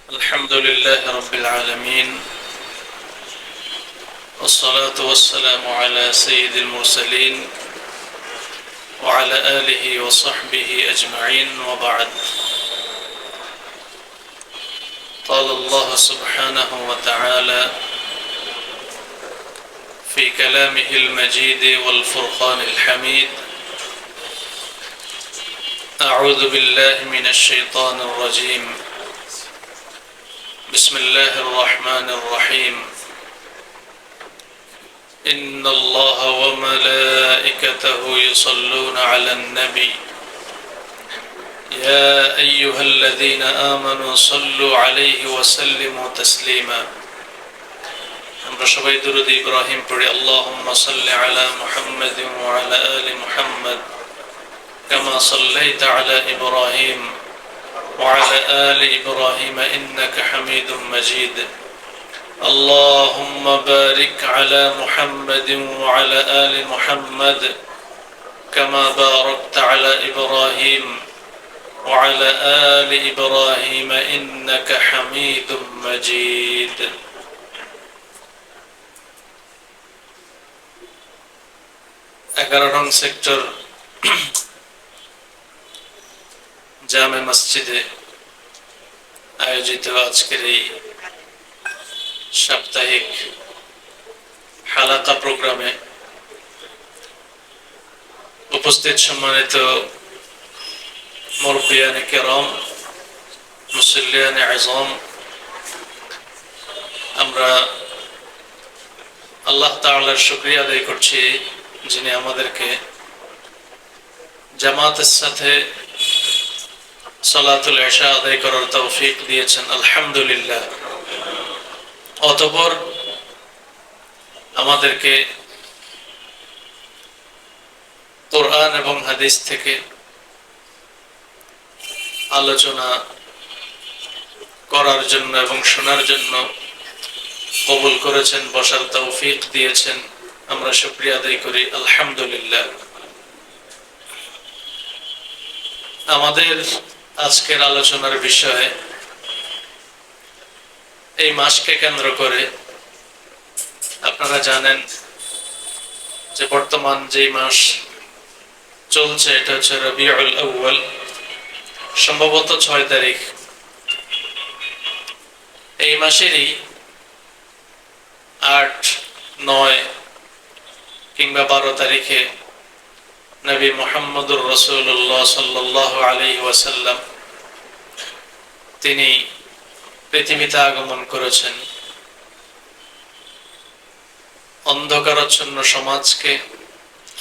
الحمد لله رب العالمين، والصلاة والسلام على سيد المرسلين وعلى آله وصحبه أجمعين، وبعد. قال الله سبحانه وتعالى في كلامه المجيد والفرقان الحميد: أعوذ بالله من الشيطان الرجيم، بسم الله الرحمن الرحيم. إن الله وملائكته يصلون على النبي يا أيها الذين آمنوا صلوا عليه وسلموا تسليما. আমরা সবাই দুরূদ ইব্রাহিম পড়ি। আল্লাহুম্মা সাল্লি আলা মুহাম্মাদিন ওয়া আলা আলি মুহাম্মাদ কামা সাল্লাইতা আলা ইব্রাহিম وعلى آل إبراهيم إنك حميد مجيد. اللهم بارك على محمد وعلى آل محمد كما باركت على إبراهيم وعلى آل إبراهيم إنك حميد مجيد. এগারো সেক্টর জামে মসজিদে আয়োজিত আজকের এই সাপ্তাহিক হালাকা প্রোগ্রামে উপস্থিত সম্মানিত মুরব্বিয়ানে কেরাম, মুসল্লিয়ানে আযম, আমরা আল্লাহ তাআলার শুকরিয়া আদায় করছি যিনি আমাদেরকে জামাতের সাথে সালাতুল ইশা আদায় করার তৌফিক দিয়েছেন, আলহামদুলিল্লাহ। অতঃপর আমাদেরকে কোরআন এবং হাদিস থেকে আলোচনা করার জন্য এবং শোনার জন্য কবুল করেছেন, বসার তৌফিক দিয়েছেন, আমরা শুকরিয়া আদায় করি, আলহামদুলিল্লাহ। আমাদের আজকের আলোচনার বিষয় এই মাসকে কেন্দ্র করে। আপনারা জানেন যে বর্তমান যে মাস চলছে এটা হচ্ছে রবিউল আউয়াল, সম্ভবত 6 তারিখ। এই মাসেরই 8, 9 কিংবা 12 তারিখে নবী মুহাম্মদুর রাসূলুল্লাহ সাল্লাল্লাহু আলাইহি ওয়াসাল্লাম তিনি পৃথিবীতে আগমন করেছেন অন্ধকারাচ্ছন্ন সমাজকে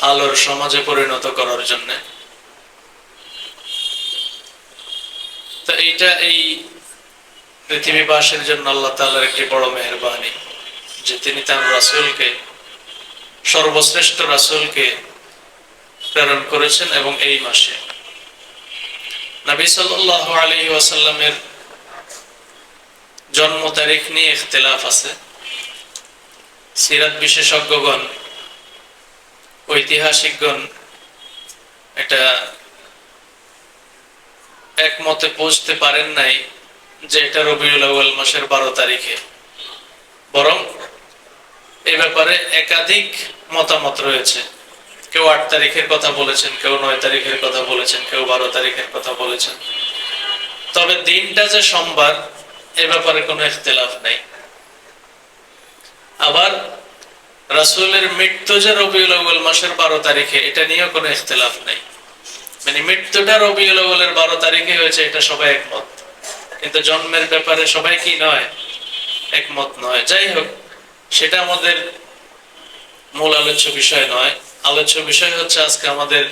আলোর সমাজে পরিণত করার জন্য। তো এইটা এই পৃথিবীবাসীর জন্য আল্লাহ তাআলার একটি বড় মেহেরবানি যে তিনি তার রাসূলকে, সর্বশ্রেষ্ঠ রাসূলকে প্রেরণ করেছেন। এবং এই মাসে নবী সাল্লাল্লাহু আলাইহি ওয়াসাল্লামের জন্ম তারিখ নিয়ে ইখতিলাফ আছে। সিরাত বিশেষজ্ঞগণ, ঐতিহাসিকগণ এটা একমতে পৌঁছতে পারেন নাই যে এটা রবিউল আউয়াল মাসের 12 তারিখে, বরং এ ব্যাপারে একাধিক মতামত রয়েছে। কেউ 8 তারিখের কথা বলেছেন, কেউ 9 তারিখের কথা বলেছেন, কেউ 12 তারিখের কথা বলেছেন। তবে দিনটা যে সোমবার এ ব্যাপারে কোনো ইখতিলাফ নাই। আবার রাসূলের মৃত্যু যে রবিউল আউয়াল মাসের 12 তারিখে এটা নিয়েও কোনো ইখতিলাফ নাই। মানে মৃত্যুটা রবিউল আউয়ালের 12 তারিখে হয়েছে এটা সবাই একমত, কিন্তু জন্মের ব্যাপারে সবাই কি নয়, একমত নয়। যাই হোক, সেটা আমাদের মূল আলোচ্য বিষয় নয়। আলোচ্য বিষয় হচ্ছে আজকে আমাদের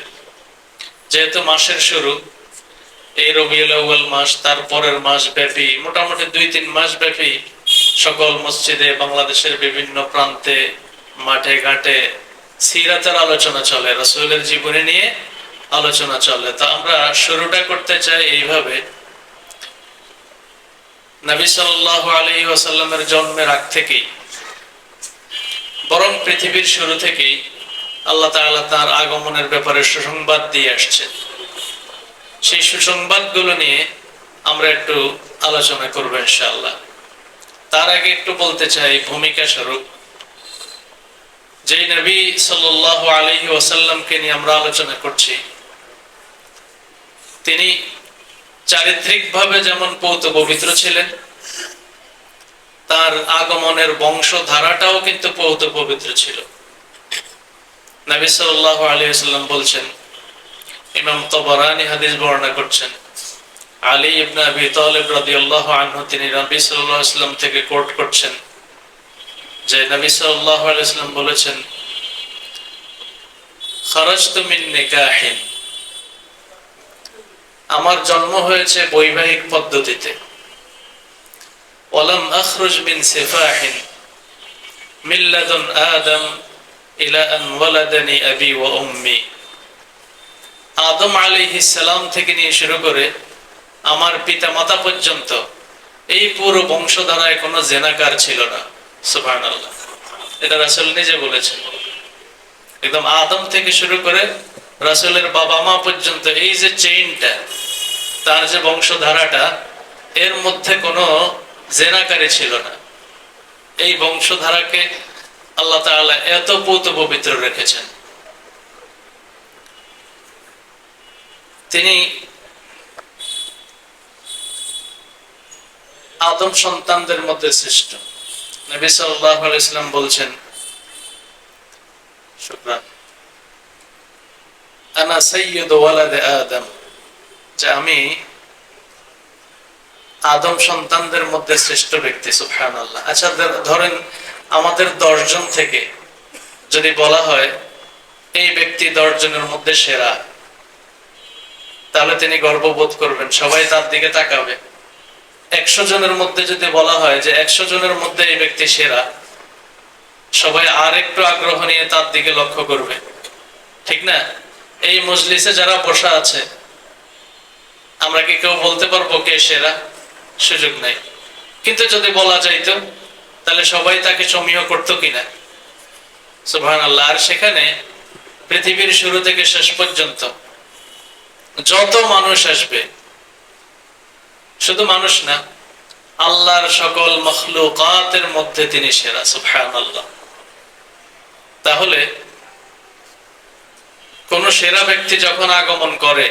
যেহেতু মাসের শুরু, এই রবিউল আউয়াল মাস তার পরের মাস ব্যাপী, মোটামুটি 2-3 মাস ব্যাপী সকল মসজিদে, বাংলাদেশের বিভিন্ন প্রান্তে, মাঠে ঘাটে সিরাতের আলোচনা চলে, রাসূলের জীবনী নিয়ে আলোচনা চলে। তো আমরা শুরুটা করতে চাই এইভাবে, নবী সাল্লাল্লাহু আলাইহি ওয়াসাল্লামের জন্মের আগ থেকেই, বরং পৃথিবীর শুরু থেকেই আল্লাহ তাআলা তার আগমনের ব্যাপারে সুসংবাদ দিয়ে আসছেন। সেই সুসংবাদগুলো নিয়ে আমরা একটু আলোচনা করব ইনশাআল্লাহ। তার আগে একটু বলতে চাই ভূমিকা স্বরূপ, যে নবী সাল্লাল্লাহু আলাইহি ওয়াসাল্লামকে নিয়ে আমরা আলোচনা করছি, তিনি চারিত্রিকভাবে যেমন পৌত পবিত্র ছিলেন, তার আগমনের বংশধারাটাও কিন্তু পৌত পবিত্র ছিল। নবী সাল্লাল্লাহু আলাইহি ওয়াসাল্লাম বলছেন, ইমাম তাবারানী হাদিস বর্ণনা করছেন, আলী ইবনে আবি তালিব রাদিয়াল্লাহু আনহু তিনি নবী সাল্লাল্লাহু আলাইহি ওয়াসাল্লাম থেকে কোট করছেন যে নবী সাল্লাল্লাহু আলাইহি ওয়াসাল্লাম বলেছেন, খারাজতু মিন নিকাহিন, আমার জন্ম হয়েছে বৈবাহিক পদ্ধতিতে, ওয়ালাম আখরুজ মিন সিফাহিন মিন লাদুন আদম ইলা আন ওয়ালাদানি আবি ওয়া উম্মি, আদম আলাইহিস সালাম থেকে নিয়ে শুরু করে আমার পিতা মাতা পর্যন্ত এই পুরো বংশধারায় কোনো জেনাকার ছিল না। সুবহানাল্লাহ, এটা রাসূল নিজে বলেছেন। একদম আদম থেকে শুরু করে রাসূলের বাবা মা পর্যন্ত এই যে চেইনটা, তার যে বংশধারাটা, এর মধ্যে কোনো জেনাকারী ছিল না। এই বংশধারাকে আল্লাহ তাআলা এত পৌত পবিত্র রেখেছেন। তিনি আদম সন্তানদের মধ্যে শ্রেষ্ঠ। নবী সাল্লাল্লাহু আলাইহি ওয়াসাল্লাম বলছেন, শুকরান, আনা সাইয়্যিদু ওয়ালাদি আদম, যে আমি আদম সন্তানদের মধ্যে শ্রেষ্ঠ ব্যক্তি। সুবহানাল্লাহ। আচ্ছা, ধরেন আমাদের 10 জন থেকে যদি বলা হয় এই ব্যক্তি 10 জনের মধ্যে সেরা, তাহলে তিনি গর্ববোধ করবেন, সবাই তার দিকে তাকাবে। 100 জনের মধ্যে যদি বলা হয় যে 100 জনের মধ্যে এই ব্যক্তি সেরা, সবাই আর একটু আগ্রহ নিয়ে তার দিকে লক্ষ্য করবে, ঠিক না? এই মজলিসে যারা বসা আছে, আমরা কি কেউ বলতে পারবো কে সেরা? সুযোগ নাই। কিন্তু যদি বলা যাইতো, তাহলে সবাই তাকে সমীহ করতো কিনা? সুবহানাল্লাহ। আর সেখানে পৃথিবীর শুরু থেকে শেষ পর্যন্ত যত মানুষ আসবে, শুধু মানুষ না, আল্লাহর সকল মখলুকাতের মধ্যে তিনি সেরা। সুবহানাল্লাহ। তাহলে কোন সেরা ব্যক্তি যখন আগমন করে,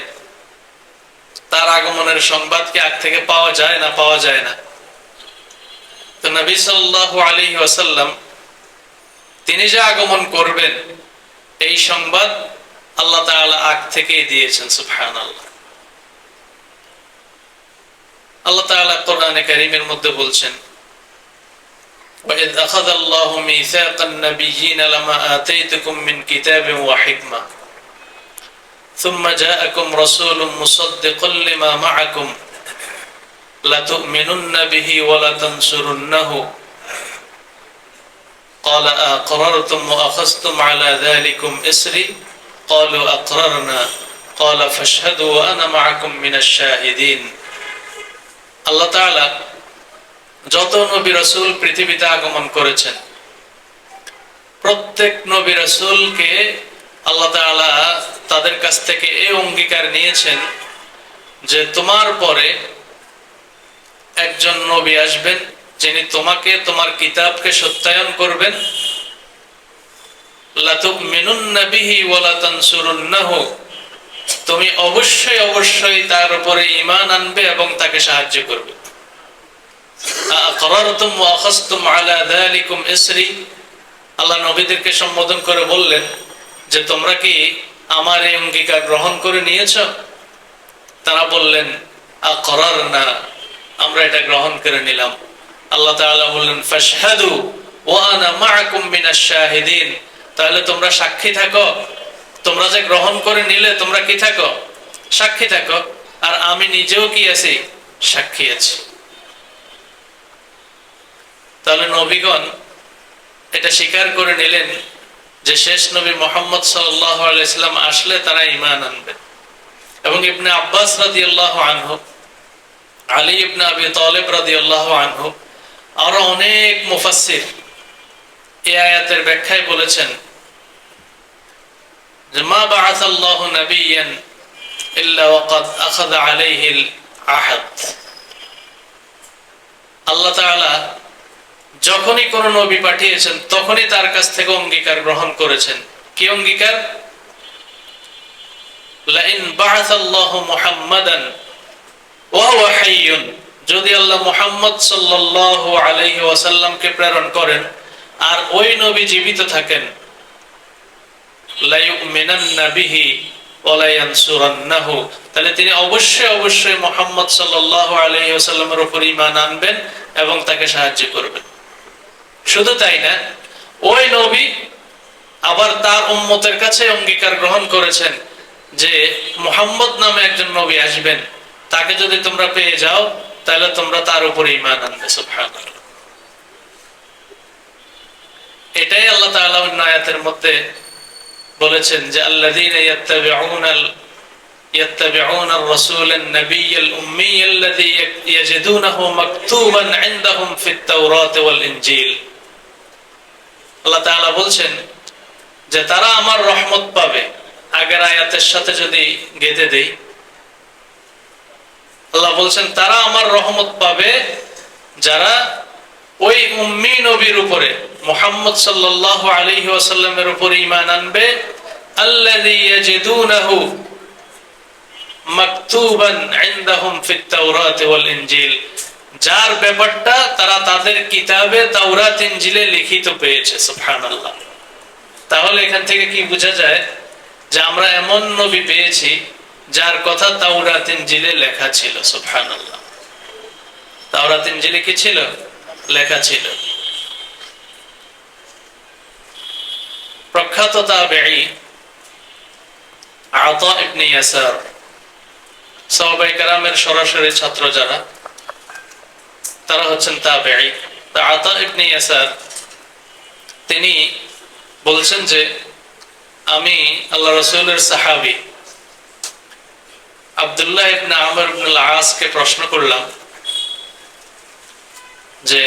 তার আগমনের সংবাদ কি আগ থেকে পাওয়া যায় না? পাওয়া যায় না। তো নবী সাল্লাল্লাহু আলাইহি ওয়াসাল্লাম তিনি যে আগমন করবেন, এই সংবাদ আল্লাহ তাআলা আগ থেকেই দিয়েছেন। সুবহানাল্লাহ। আল্লাহ তাআলা কোরআনে কারীমের মধ্যে বলছেন, وَإِذْ أَخَذَ اللَّهُ مِيثَاقَ النَّبِيِّينَ لَمَا آتَيْتُكُم مِّن كِتَابٍ وَحِكْمَةٍ ثُمَّ جَاءَكُمْ رَسُولٌ مُصَدِّقٌ لِّمَا مَعَكُمْ لَتُؤْمِنُنَّ بِهِ وَلَتَنصُرُنَّهُ قَالَ أَأَقْرَرْتُمْ وَأَخَذْتُمْ عَلَى ذَلِكُمْ إِصْرِي قَالُوا أَقْرَرْنَا قَالَ فَاشْهَدُوا وَأَنَا مَعَكُمْ مِنَ الشَّاهِدِينَ। আল্লাহ তাআলা যত নবী রাসূল পৃথিবীতে আগমন করেছেন, প্রত্যেক নবী রাসূলকে আল্লাহ তাআলা তাদের কাছ থেকে এই অঙ্গীকার নিয়েছেন যে তোমার পরে একজন নবী আসবেন, যিনি তোমাকে তোমার কিতাবকে সত্যায়ন করবেন। লাতুমিনুন্না বিহি ওয়া লাতানসুরুন্নাহু, তুমি অবশ্যই অবশ্যই তার উপরে ঈমান আনবে এবং তাকে সাহায্য করবে। আ'আকরারতুম ওয়া আখাযতুম আলা যালিকুম ইসরি, আল্লাহ নবীদেরকে সম্বোধন করে বললেন যে তোমরা কি আমার এই অঙ্গীকার গ্রহণ করে নিয়েছো? তারা বললেন আকরারনা, আমরা এটা গ্রহণ করে নিলাম। আল্লাহ তাআলা বললেন ফাশহাদু ওয়া আনা মাআকুম মিনাশ শাহিদিন, তাহলে তোমরা সাক্ষী থাকো। তোমরা যে গ্রহণ করে নিলে, তোমরা কি থাকো? সাক্ষী থাকো। আর আমি নিজেও কি আছি? সাক্ষী আছি। তাহলে নবীগণ এটা স্বীকার করে নিলেন যে শেষ নবী মুহাম্মদ সাল্লাল্লাহু আলাইহি সাল্লাম আসলে তারা ঈমান আনবে। এবং ইবনে আব্বাস রাদিয়াল্লাহু আনহু, আলী ইবনে আবি তালিব রাদিয়াল্লাহু আনহু, আর অনেক মুফাসসির এই আয়াতের ব্যাখ্যায় বলেছেন যে মা বাআসাল্লাহু নাবিয়্যান ইল্লা ওয়াকাদ আখাযা আলাইহিল আহাদ, আল্লাহ তাআলা যখনই কোন নবী পাঠিয়েছেন তখনই তার কাছ থেকে অঙ্গীকার গ্রহণ করেছেন। কি অঙ্গীকার? লাইন বাআসাল্লাহু মুহাম্মাদান ওয়া হুয়া হাইয়ুন, যদি আল্লাহ মুহাম্মদ সাল্লাল্লাহু আলাইহি ওয়াসাল্লামকে প্রেরণ করেন আর ওই নবী জীবিত থাকেন, লা ইউমিনান্না বিহি ওয়া লা ইয়ানসুরান্নাহু, তাহলে তিনি অবশ্যই অবশ্যই মুহাম্মদ সাল্লাল্লাহু আলাইহি ওয়াসাল্লামের উপর ঈমান আনবেন এবং তাকে সাহায্য করবেন। শুধু তাই না, ওই নবী আবার তার উম্মতের কাছে অঙ্গীকার গ্রহণ করেছেন যে মুহাম্মদ নামে একজন নবী আসবেন, তাকে যদি তোমরা পেয়ে যাও তাহলে তোমরা তার উপর ঈমান আনবে। সুবহানাল্লাহ। এটাই আল্লাহ তাআলা অন্য আয়াতের মধ্যে বলেছেন যে আল্লাযীনা ইয়াত্তাবিউনা আর-রাসূলান নাবিয়্যাল উম্মিয়্যাল্লাযী ইয়াজিদুনাহু মাকতুবান ইনদাহুম ফিত-তাওরাতি ওয়াল ইনজিল। আল্লাহ তাআলা বলছেন যে তারা আমার রহমত পাবে। আগের আয়াতের সাথে যদি গেঁথে দেই, আল্লাহ বলছেন তারা আমার রহমত পাবে যারা ওই উম্মি নবীর উপরে মুহাম্মদ সাল্লাল্লাহু আলাইহি ওয়াসাল্লামের উপর ঈমান আনবে, আল্লাযী ইয়াজিদুনাহু মাকতুবান ইনদাহুম ফিত-তাওরাতি ওয়াল ইনজিল, যার ব্যাপারটা তারা তাদের কিতাবে তাওরাত ইনজিলে লিখিত পেয়েছে। সুবহানাল্লাহ। তাহলে এখান থেকে কি বোঝা যায় যে আমরা এমন নবী পেয়েছি যার কথা তাওরাত ইনজিলে লেখা ছিল। সুবহানাল্লাহ। তাওরাত ইনজিলে কি ছিল? লেখা ছিল। প্রখ্যাত তাবেঈ আতা ইবনে ইয়াসার, সাহাবায়ে কেরামের সরাসরি ছাত্র যারা, তারা হচ্ছেন তাবেঈ। আতা ইবনে ইয়াসার তিনি বলছেন যে আমি আল্লাহ রাসূলের সাহাবী আব্দুল্লাহ ইবনে আমর ইবনে আল-আস কে প্রশ্ন করলাম যে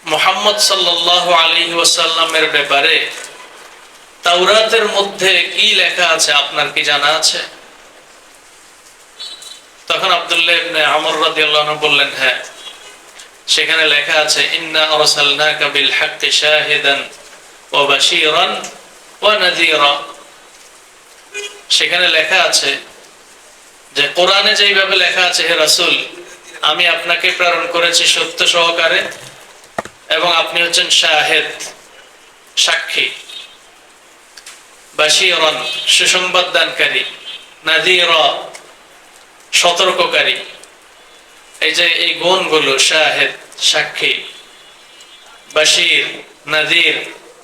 মুহাম্মদ সাল্লাল্লাহু আলাইহি ওয়াসাল্লামের ব্যাপারে তাওরাতের মধ্যে কি লেখা আছে আপনার কি জানা আছে? তখন আব্দুল্লাহ ইবনে আমর রাদিয়াল্লাহু আনহু বললেন, হ্যাঁ, সেখানে লেখা আছে ইন্না আরসালনাকা বিল হাক্কি শাহিদান ওয়া বাশীরান ওয়া নাযীরা। সেখানে লেখা আছে যে কোরআনে যেইভাবে লেখা আছে, হে রাসূল, আমি আপনাকে প্রেরণ করেছি সত্য সহকারে এবং আপনি হচ্ছেন শাহিদ, সাক্ষী, বাশীরান, সুসংবাদ দানকারী, নাযীরা, সতর্ককারী। এই যে এই গুণগুলো, শাহিদ, সাক্ষী, বাশীর, নাযীর,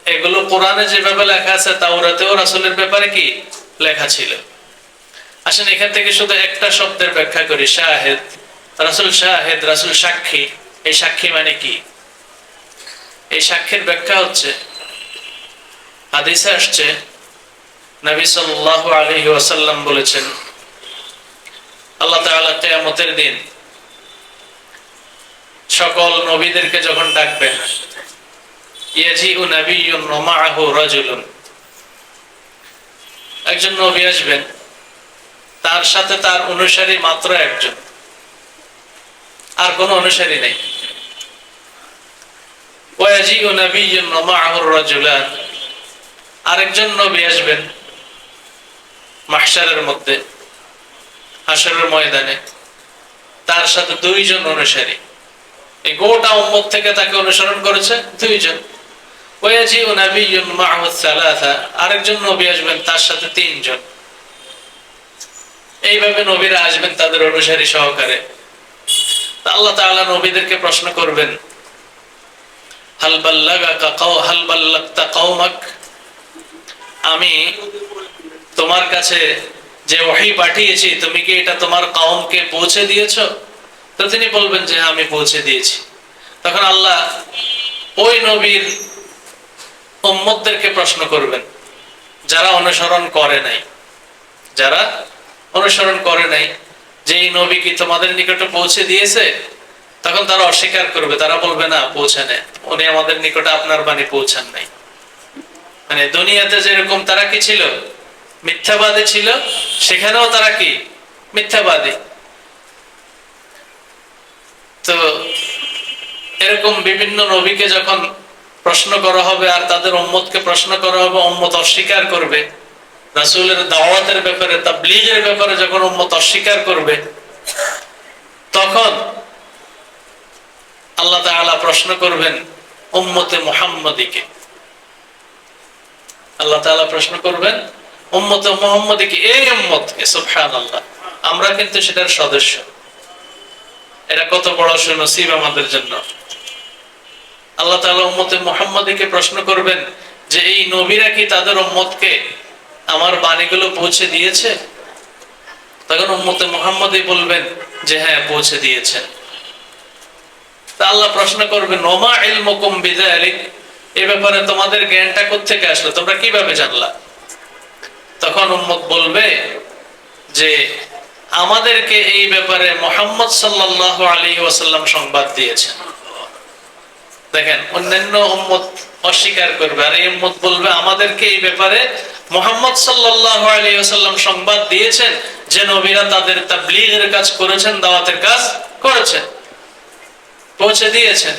এগুলো কোরআনে যেভাবে লেখা আছে তাওরাতেও রাসূলের ব্যাপারে কি লেখা ছিল। আসেন এখান থেকে শুধু একটা শব্দের ব্যাখ্যা করি, শাহিদ। রাসূল শাহিদ, রাসূল সাক্ষী। এই সাক্ষী মানে কি? এই সাক্ষীর ব্যাখ্যা হচ্ছে, হাদিসে আসছে নবী সাল্লাল্লাহু আলাইহি ওয়াসাল্লাম বলেছেন, আল্লাহ তাআলা কিয়ামতের দিন সকল নবীদেরকে যখন ডাকবেন, ইয়াজিউ নাবিয়্যুন ওয়া মাআহু রাজুলুন, একজন নবী আসবেন, তার সাথে তার অনুসারী মাত্র একজন, আর কোনো অনুসারী নেই। ওয়া ইয়াজিউ নাবিয়্যুন ওয়া মাআহু রাজুলান, আরেকজন নবী আসবেন মাহশারের মধ্যে, হাশরের ময়দানে, তার সাথে দুইজন অনুসারী। এই গোটা উম্মত থেকে তাকে অনুসরণ করেছে দুইজন। ওয়া ইয়াজিউ নাবিয়্যুন মাআহু সালাসা, আরেকজন নবী আসবেন, তার সাথে তিনজন। এইভাবে নবীরা আসবেন তাদের অনুসারী সহকারে। আল্লাহ তাআলা নবীদেরকে প্রশ্ন করবেন, হাল বাল্লাগতা কওমাক, আমি তোমার কাছে যে ওহী পাঠিয়েছি তুমি কি এটা তোমার কওমকে পৌঁছে দিয়েছো? তো তিনি বলবেন যে আমি পৌঁছে দিয়েছি। তখন আল্লাহ ওই নবীর উম্মতদেরকে প্রশ্ন করবেন যারা অনুসরণ করে নাই, যারা অনুসরণ করে নাই, যে এই নবী কি তোমাদের নিকটে পৌঁছে দিয়েছে? তখন তারা অস্বীকার করবে, তারা বলবে না, পৌঁছে নেই, উনি আমাদের নিকটে আপনার বাণী পৌঁছান নাই। মানে দুনিয়াতে যেরকম তারা কি ছিল, মিথ্যাবাদী ছিল, সেখানেও তারা কি মিথ্যাবাদী। তো এরকম বিভিন্ন নবীকে যখন প্রশ্ন করা হবে আর তাদের উম্মতকে প্রশ্ন করা হবে, উম্মত অস্বীকার করবে। রাসূলের দাওয়াতের ব্যাপারে, তাবলীগের ব্যাপারে যখন উম্মত অস্বীকার করবে, তখন আল্লাহ তাআলা প্রশ্ন করবেন উম্মতে মুহাম্মাদীকে। আল্লাহ তাআলা প্রশ্ন করবেন উম্মতে মুহাম্মাদীকে, এই উম্মতকে। সুবহানাল্লাহ, আমরা কিন্তু সেটার সদস্য। এটা কত বড় সুনসিব আমাদের জন্য। আল্লাহ তাআলা উম্মতে মুহাম্মাদীকে প্রশ্ন করবেন যে এই নবীরা কি তাদের উম্মতকে আমার বাণীগুলো পৌঁছে দিয়েছে? তখন উম্মতে মুহাম্মাদী বলবেন যে হ্যাঁ, পৌঁছে দিয়েছেন। তা আল্লাহ প্রশ্ন করবেন ওমা ইলমুকুম বিযালিক, এই ব্যাপারে তোমাদের জ্ঞানটা কোত্থেকে আসলো, তোমরা কিভাবে জানলা? তখন উম্মত বলবে যে আমাদেরকে এই ব্যাপারে মুহাম্মদ সাল্লাল্লাহু আলাইহি ওয়াসাল্লাম সংবাদ দিয়েছেন। দেখেন, অন্যান্য উম্মত অস্বীকার করবে আর এই উম্মত বলবে আমাদেরকে এই ব্যাপারে মুহাম্মদ সাল্লাল্লাহু আলাইহি ওয়াসাল্লাম সংবাদ দিয়েছেন যে নবীরা তাদের তাবলীগের কাজ করেছেন, দাওয়াতের কাজ করেছেন, পৌঁছে দিয়েছেন।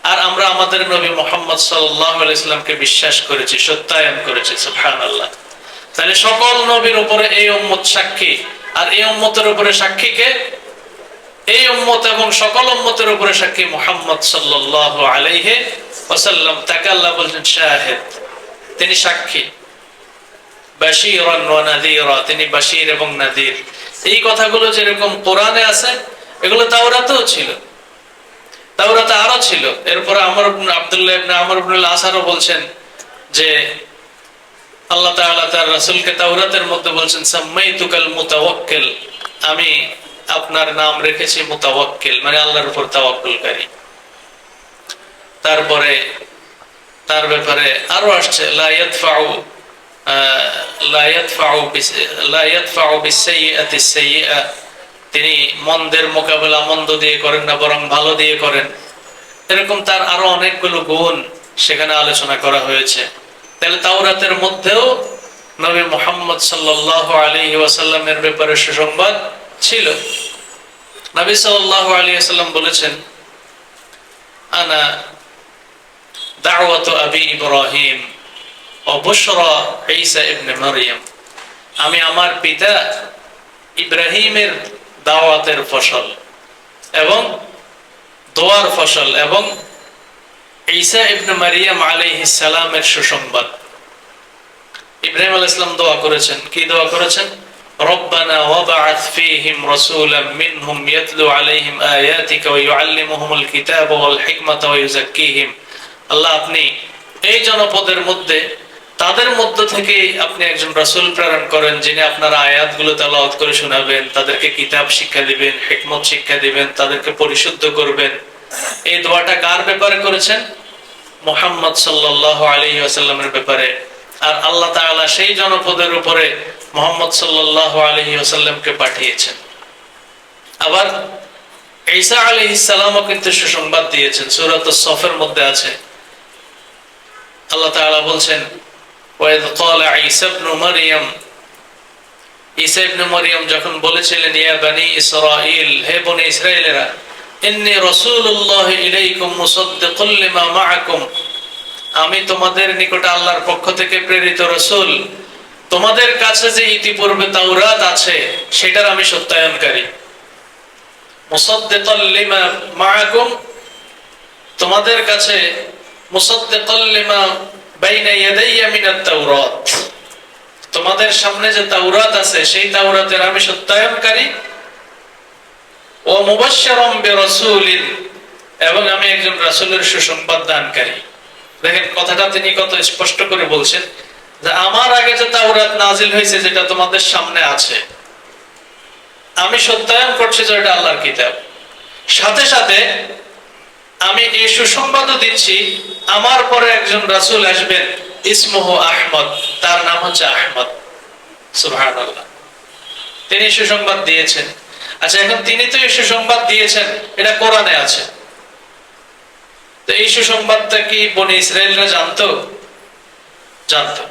আর আমরা আমাদের নবী মুহাম্মদ সাল্লাল্লাহু আলাইহি ওয়াসাল্লামকে বিশ্বাস করেছি, সত্যায়ন করেছি। সুবহানাল্লাহ। তাহলে সকল নবীর উপরে এই উম্মত সাক্ষী, আর এই উম্মতের উপরে সাক্ষী কে? এই উম্মত এবং সকল উম্মতের উপরে সাক্ষী মুহাম্মদ সাল্লাল্লাহু আলাইহি ওয়াসাল্লাম। তাকে আল্লাহ বলেন শাহিদ, তিনি সাক্ষী। বাশীরান ওয়া নাযীরা, তিনি বাশীর এবং নাযীর। এই কথাগুলো যেরকম কোরআনে আছে, এগুলো তাওরাতেও ছিল, তাওরাতে আরো ছিল। এরপরে আব্দুল্লাহ ইবনে আমর ইবনে আল-আসও বলছেন যে আল্লাহ তাআলা তার রাসূলকে তাওরাতের মধ্যে বলছেন সাম্মাইতুকাল মুতাওয়াক্কিল, আমি আপনার নাম রেখেছি মুতাওয়াক্কিল, মানে আল্লাহর উপর তাওয়াক্কুলকারী। তারপরে তার ব্যাপারে আরো আসছে লা ইয়াদফাউ বিসসাইয়্যাতি সাইয়্যা, তিনি মন্দের মোকাবেলা মন্দ দিয়ে করেন না, বরং ভালো দিয়ে করেন। এরকম তার আরো অনেকগুলো গুণ সেখানে আলোচনা করা হয়েছে। তাহলে তাওরাতের মধ্যেও নবী মুহাম্মদ সাল্লাল্লাহু আলাইহি ওয়াসাল্লামের ব্যাপারে সুসংবাদ ছিল। নবী সাল্লাল্লাহু আলাইহি ওয়াসাল্লাম বলেছেন আনা দাওয়াতু আবি ইব্রাহিম ওয়া বুশরা ঈসা ইবনে মারইয়াম, আমি আমার পিতা ইব্রাহিমের দাওয়াতের ফসল এবং দোয়ার ফসল এবং ঈসা ইবনে মারইয়াম আলাইহিস সালামের সুসংবাদ। ইব্রাহিম আলাইহিস সালাম দোয়া করেছেন, কি দোয়া করেছেন? রব্বানা ওয়াবআথ ফীহিম রাসূলাম মিনহুম ইয়াতলু আলাইহিম আয়াতিকা ওয়া ইউআল্লিমুহুমুল কিতাবা ওয়াল হিকমাতা ওয়া ইউযাক্কিহিম। আল্লাহ, আপনি এই জনপদের মধ্যে তাদের মধ্য থেকে আপনি একজন রাসূল প্রেরণ করেন, যিনি আপনার আয়াতগুলো তেলাওয়াত করে শোনাবেন, তাদেরকে কিতাব শিক্ষা দিবেন, হিকমত শিক্ষা দিবেন, তাদেরকে পরিশুদ্ধ করবেন। এই দোয়াটা কার ব্যাপারে করেছেন? মুহাম্মদ সাল্লাল্লাহু আলাইহি ওয়াসাল্লামের ব্যাপারে। আর আল্লাহ তাআলা সেই জনপদের উপরে মুহাম্মদ সাল্লাল্লাহু আলাইহি ওয়াসাল্লামকে পাঠিয়েছেন। আবার ঈসা আলাইহিস সালামও কিন্তু সুসংবাদ দিয়েছেন। সূরাতুস সফের মধ্যে আছে, আল্লাহ তাআলা বলছেন ওয়াইদ ক্বালা ঈসা ইবনে মারইয়াম, ঈসা ইবনে মারইয়াম যখন বলেছিলেন ইয়া বনি ইসরাঈল, হে বনি ইসরাঈলেরা, ইন্নী রাসূলুল্লাহ ইলাইকুম মুসাদ্দিকুল লিমা মাআকুম, আমি তোমাদের নিকটে আল্লাহর পক্ষ থেকে প্রেরিত রাসূল, তোমাদের কাছে যে ইতিপূর্বে তাওরাত আছে সেটার আমি সত্যায়নকারী। মুসাদ্দিকুল লিমা মাআকুম, তোমাদের কাছে মুসাদ্দিকুল লিমা বাইনা ইয়াদাইয়া মিনাত তাওরাত, তোমাদের সামনে যে তাওরাত আছে সেই তাওরাতের আমি সত্যায়নকারী। ও মুবাশশিরাম বিরাসূলিন, এবং আমি একজন রাসূলের সুসংবাদ দানকারী। দেখেন কথাটা তিনি কত স্পষ্ট করে বলছেন যে আমার আগে যে তাওরাত নাজিল হয়েছে, যেটা তোমাদের সামনে আছে, আমি সত্যায়ন করছি যে এটা আল্লাহর কিতাব। সাথে সাথে আমি এই সুসংবাদও দিচ্ছি আমার পরে একজন রাসূল আসবেন, ইসমুহু আহমদ, তার নাম হচ্ছে আহমদ। সুবহানাল্লাহ, তিনি সুসংবাদ দিয়েছেন। আচ্ছা, এখন তিনি তো এই সুসংবাদ দিয়েছেন, এটা কোরআনে আছে। তো এই সুসংবাদটা কি বনি ইসরাইলরা জানতো? জানতো।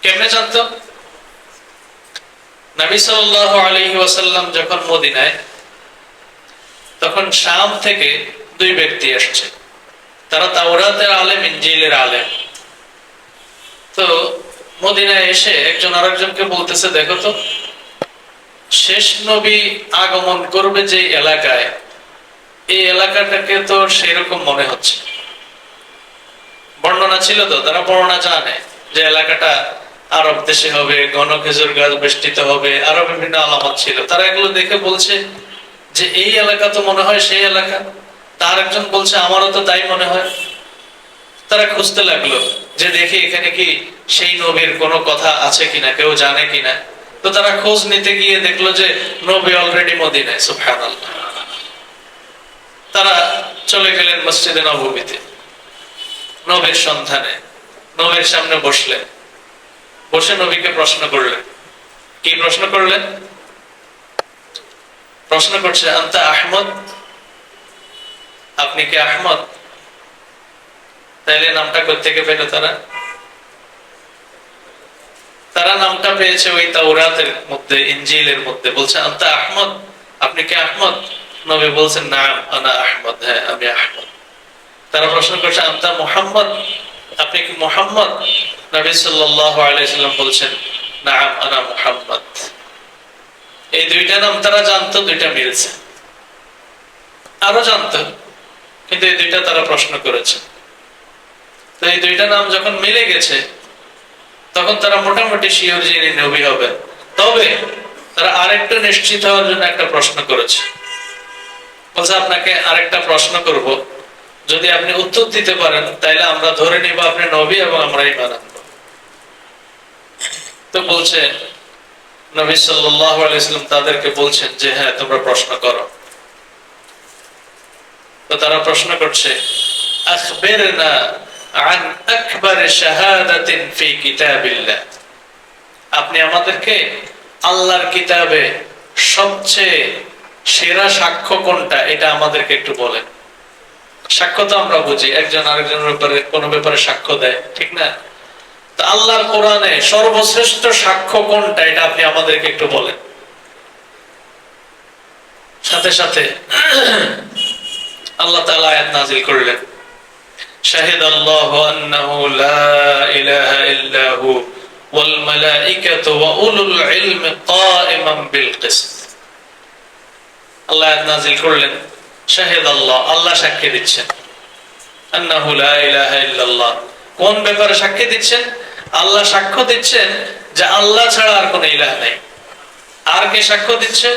কেমনে জানতো? নবী সাল্লাল্লাহু আলাইহি ওয়াসাল্লাম যখন মদিনায়, তখন শাম থেকে দুই ব্যক্তি আসছে। তারা তাওরাতের আলেম, ইনজিলের আলেম। তো মদিনায় এসে একজন আরেকজনকে বলতেছে, দেখো তো শেষ নবী আগমন করবে যে এলাকায়, এই এলাকাটাকে তো সেরকম মনে হচ্ছে। বর্ণনা ছিল তো, তারা বর্ণনা জানে যে এলাকাটা আরব দেশে হবে, ঘন খেজুর গাছ বেষ্টিত হবে, আরো বিভিন্ন আলামত ছিল। তারা এগুলো দেখে বলছে যে এই এলাকা তো মনে হয় সেই এলাকা। তার একজন বলছে আমারও তো তাই মনে হয়। তারা খুঁজতে লাগলো যে দেখি এখানে কি সেই নবীর কোনো কথা আছে কিনা, কেউ জানে কিনা। তো তারা খোঁজ নিতে গিয়ে দেখলো যে নবী অলরেডি মদিনায়, সুবহানাল্লাহ। তারা চলে গেলেন মসজিদে নববীতে, নবীর সন্ধানে। নবীর সামনে বসলেন, বসে নবীকে প্রশ্ন করলেন। কি প্রশ্ন করলেন? প্রশ্ন করছে, আনতা আহমদ, আপনি কি আহমদ? তাইলে নামটা কোত্থেকে পেল তারা? তারা নামটা পেয়েছে ওই তাওরাতের মধ্যে, ইনজিলের মধ্যে। বলছে আনতা আহমদ, আপনি কি আহমদ? নবী বলছেন নাম আনা আহমদ, হ্যাঁ আমি আহমদ। তারা প্রশ্ন করছে আনতা মুহাম্মদ, আপনি কি মুহাম্মদ? নবী সাল্লাল্লাহু আলাইহি সাল্লাম বলছেন নাম আনা মুহাম্মদ। এই দুইটা নাম তারা জানতো, দুইটা মিলছে। আরো জানতো, কিন্তু এই দুইটা তারা প্রশ্ন করেছে। তো এই দুইটা নাম যখন মিলে গেছে, তখন তারা মোটামুটি শিওর যিনি নবী হবে। তবে তারা আরেকটু নিশ্চিত হওয়ার জন্য একটা প্রশ্ন করেছে। বলছে আপনাকে আরেকটা প্রশ্ন করব, যদি আপনি উত্তর দিতে পারেন তাহলে আমরা ধরে নিব আপনি নবী এবং আমরা ঈমান আনব। তো বলছে, নবী সাল্লাল্লাহু আলাইহি সাল্লাম তাদেরকে বলছেন যে হ্যাঁ তোমরা প্রশ্ন করো। তো তারা প্রশ্ন করছে, আখবিরনা আন আকবার শাহাদাতিন ফি কিতাবিল্লাহ, আপনি আমাদেরকে আল্লাহর কিতাবে সবচেয়ে সেরা সাক্ষ্য কোনটা এটা আমাদেরকে একটু বলেন। সাক্ষ্য তো আমরা বুঝি, একজন আরেকজনের ব্যাপারে কোন ব্যাপারে সাক্ষ্য দেয়, ঠিক না? তো আল্লাহর কোরআনে সর্বশ্রেষ্ঠ সাক্ষ্য কোনটা এটা আপনি আমাদেরকে একটু বলেন। সাথে সাথে আল্লাহ তাআলা আয়াত নাযিল করলেন, শাহিদাল্লাহু আন্নাহু লা ইলাহা ইল্লাহু ওয়াল মালাইকাতু ওয়া উলুল ইলমি কাইমান বিল কিসত। আল্লাহ আয়াত নাযিল করলেন, শাহিদাল্লাহ, আল্লাহ সাক্ষী দিচ্ছেন, আন্নাহু লা ইলাহা ইল্লাল্লাহ, কোন ব্যাপারে সাক্ষী দিচ্ছেন? আল্লাহ সাক্ষ্য দিচ্ছেন যে আল্লাহ ছাড়া আর কোনো ইলাহ নাই। আর কে সাক্ষ্য দিচ্ছে?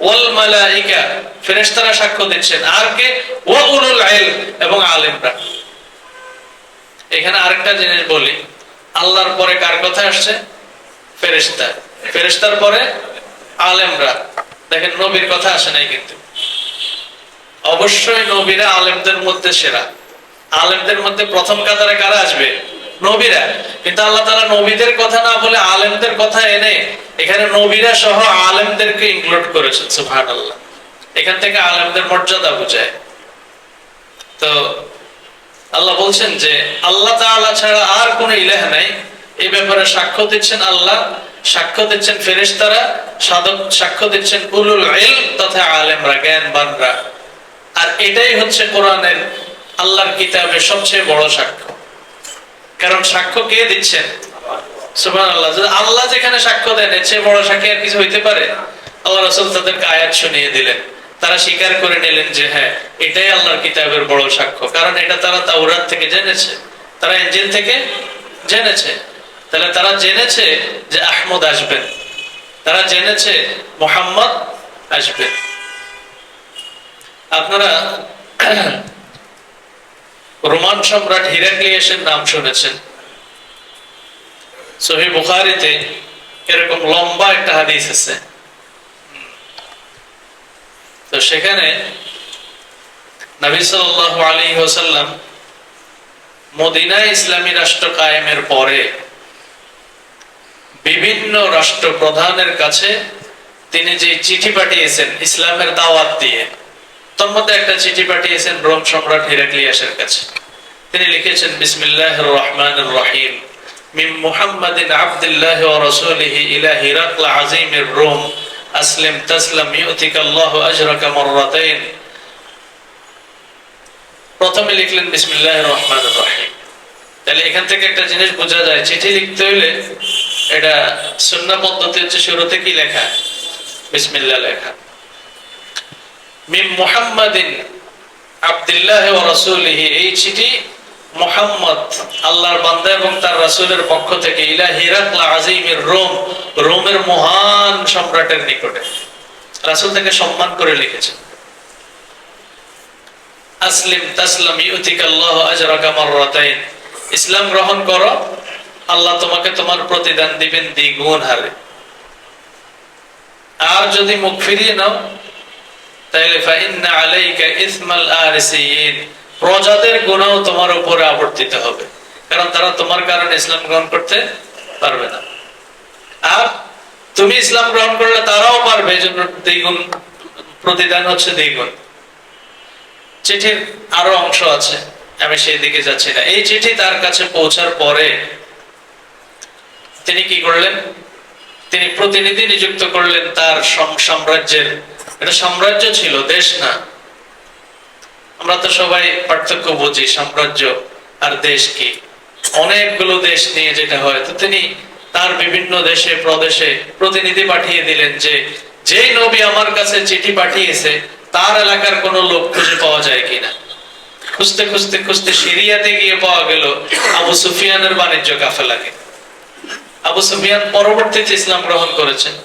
ওয়াল মালাইকা, ফেরেশতারা সাক্ষ্য দিচ্ছেন। আর কে? ওয়া উলুল ইলম, এবং আলেমরা। এখানে আরেকটা জিনিস বলি, আল্লাহর পরে কার কথা আসছে? ফেরেশতা। ফেরেশতার পরে আলেমরা। দেখেন নবীর কথা আসে নাই কিন্তু। অবশ্যই নবীরা আলেমদের মধ্যে সেরা। আলেমদের মধ্যে প্রথম কাতারে কারা আসবে? নবীরা। কিন্তু আল্লাহ তাআলা নবীদের কথা না বলে আলেমদের কথা এনে এখানে নবীরা সহ আলেমদেরকে ইনক্লুড করেছেন, সুবহানাল্লাহ। এখান থেকে আলেমদের মর্যাদা বোঝায়। তো আল্লাহ বলছেন যে আল্লাহ তাআলা ছাড়া আর কোনো ইলাহ নাই, এই ব্যাপারে সাক্ষ্য দিচ্ছেন আল্লাহ, সাক্ষ্য দিচ্ছেন ফেরেশতারা, সাক্ষ্য দিচ্ছেন উলুল ইলম তথা আলেমরা, জ্ঞানবানরা। আর এটাই হচ্ছে কোরআনের, আল্লাহর কিতাবের সবচেয়ে বড় সাক্ষ্য। কারণ সাক্ষ্য কে দিচ্ছেন? সুবহানাল্লাহ। আল্লাহ যেখানে সাক্ষ্য দেন, এর চেয়ে বড় সাক্ষী আর কিছু হইতে পারে? আল্লাহ রাসূল তাদেরকে আয়াত শুনিয়ে দিলেন, তারা স্বীকার করে নিলেন যে হ্যাঁ এটাই আল্লাহর কিতাবের বড় সাক্ষ্য। কারণ এটা তারা তাওরাত থেকে জেনেছে, তারা ইনজিল থেকে জেনেছে। তাহলে তারা জেনেছে যে আহমদ আসবেন, তারা জেনেছে মুহাম্মদ আসবেন। আপনারা রোমান সম্রাট হিরাক্লিয়াসের নাম শুনেছেন। সহিহ বুখারীতে এরকম লম্বা একটা হাদিস আছে। তো সেখানে নবী সাল্লাল্লাহু আলাইহি ওয়াসাল্লাম মদিনায় ইসলামী রাষ্ট্র কায়েমের পরে বিভিন্ন রাষ্ট্র প্রধানের কাছে তিনি যে চিঠি পাঠিয়েছেন ইসলামের দাওয়াত দিয়ে, তার মধ্যে একটা চিঠি পাঠিয়েছেন রোম সম্রাট হিরাক্লিয়াসের কাছে। তিনি লিখেছেন, বিসমিল্লাহির রহমানির রহিম, মিন মুহাম্মাদিন আবদুল্লাহি ওয়া রাসূলিহি ইলা হিরাক্ল আযীমির রোম, আসলিম তাসলাম ইউতিকাল্লাহু আজরাকা মাররাতাইন। প্রথমে লিখলেন বিসমিল্লাহির রহমানির রহিম। তাহলে এখান থেকে একটা জিনিস বোঝা যায়, চিঠি লিখতে হলে এটা সুন্নাহ পদ্ধতি হচ্ছে শুরুতে কি লেখা, বিসমিল্লাহ লেখা। মিন মুহাম্মাদিন আব্দুল্লাহ ওয়া রাসূলিহি, এই চিঠি মুহাম্মদ আল্লাহর বান্দা এবং তার রাসূলের পক্ষ থেকে, ইলা হিরাকল আজিমির রোম, রোমের মহান সম্রাটের নিকটে। রাসূল তাকে সম্মান করে লিখেছেন। আসলিম তাসলাম ইউতিকাল্লাহু আজরাকা মাররাতাইন, ইসলাম গ্রহণ করো, আল্লাহ তোমাকে তোমার প্রতিদান দিবেন দ্বিগুণ হারে। আর যদি মুখ ফিরিয়ে নাও তাহলে ফাইন্না আলাইকা ইসমাল আরসিয়িন, প্রজাদের গুনাহ তোমার উপরে আবর্তিত হবে, কারণ তারা তোমার কারণে ইসলাম গ্রহণ করতে পারবে না। আর তুমি ইসলাম গ্রহণ করলে তারাও পারবে, এজন্য দ্বিগুণ প্রতিদান হচ্ছে দ্বিগুণ। চিঠির আরো অংশ আছে, আমি সেই দিকে যাচ্ছি না। এই চিঠি তার কাছে পৌঁছার পরে তিনি কি করলেন, তিনি প্রতিনিধি নিযুক্ত করলেন তার সাম্রাজ্যের। এটা সাম্রাজ্য ছিল, দেশ না। আমরা তো সবাই পার্থক্য বুঝি, সাম্রাজ্য আর দেশ কি। অনেকগুলো দেশ নিয়ে যেটা হয়। তো তিনি তার বিভিন্ন দেশে প্রদেশে প্রতিনিধি পাঠিয়ে দিলেন যে, যেই নবী আমার কাছে চিঠি পাঠিয়েছে তার এলাকার কোন লোক খুঁজে পাওয়া যায় কিনা। খুঁজতে খুঁজতে খুঁজতে সিরিয়াতে গিয়ে পাওয়া গেল আবু সুফিয়ানের বাণিজ্য কাফেলাকে। আবু সুফিয়ান পরবর্তীতে ইসলাম গ্রহণ করেছেন,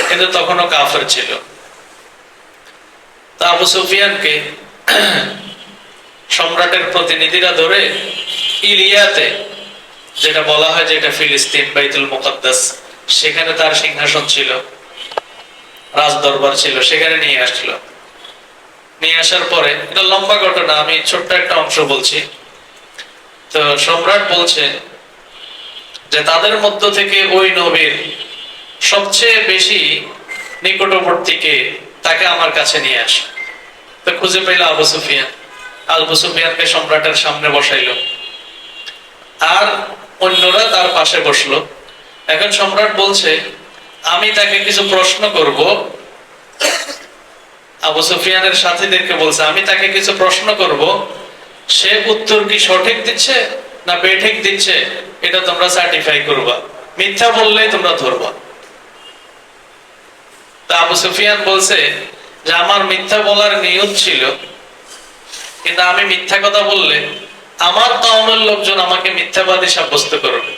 কিন্তু তখনও কাফের ছিল। তা আবু সুফিয়ানকে সম্রাটের প্রতিনিধিরা ধরে ইলিয়াতে, যেটা বলা হয় যেটা ফিলিস্তিন, বাইতুল মুকাদ্দাস, সেখানে তার সিংহাসন ছিল, রাজ দরবার ছিল, সেখানে নিয়ে আসলো। নিয়ে আসার পরে, এটা লম্বা ঘটনা, আমি ছোট্ট একটা অংশ বলছি। তো সম্রাট বলছে যে তাদের মধ্য থেকে ওই নবীর সবচেয়ে বেশি নিকটবর্তীকে, তাকে আমার কাছে নিয়ে আস। তো খুঁজে পেল আবু সুফিয়ান। আবু সুফিয়ানকে সম্রাটের সামনে বসাইলো, আর অন্যরা তার পাশে বসলো। এখন সম্রাট বলছে আমি তাকে কিছু প্রশ্ন করব। আবু সুফিয়ানের সাথীদেরকে বলছে আমি তাকে কিছু প্রশ্ন করব, সে উত্তর কি সঠিক দিচ্ছে না বেঠিক দিচ্ছে এটা তোমরা সার্টিফাই করবা, মিথ্যা বললেই তোমরা ধরবা। তা আবু সুফিয়ান বলছে যে আমার মিথ্যা বলার নিয়ত ছিল, কিন্তু আমি মিথ্যা কথা বললে আমার কওমের লোকজন আমাকে মিথ্যাবাদী সাব্যস্ত করবে।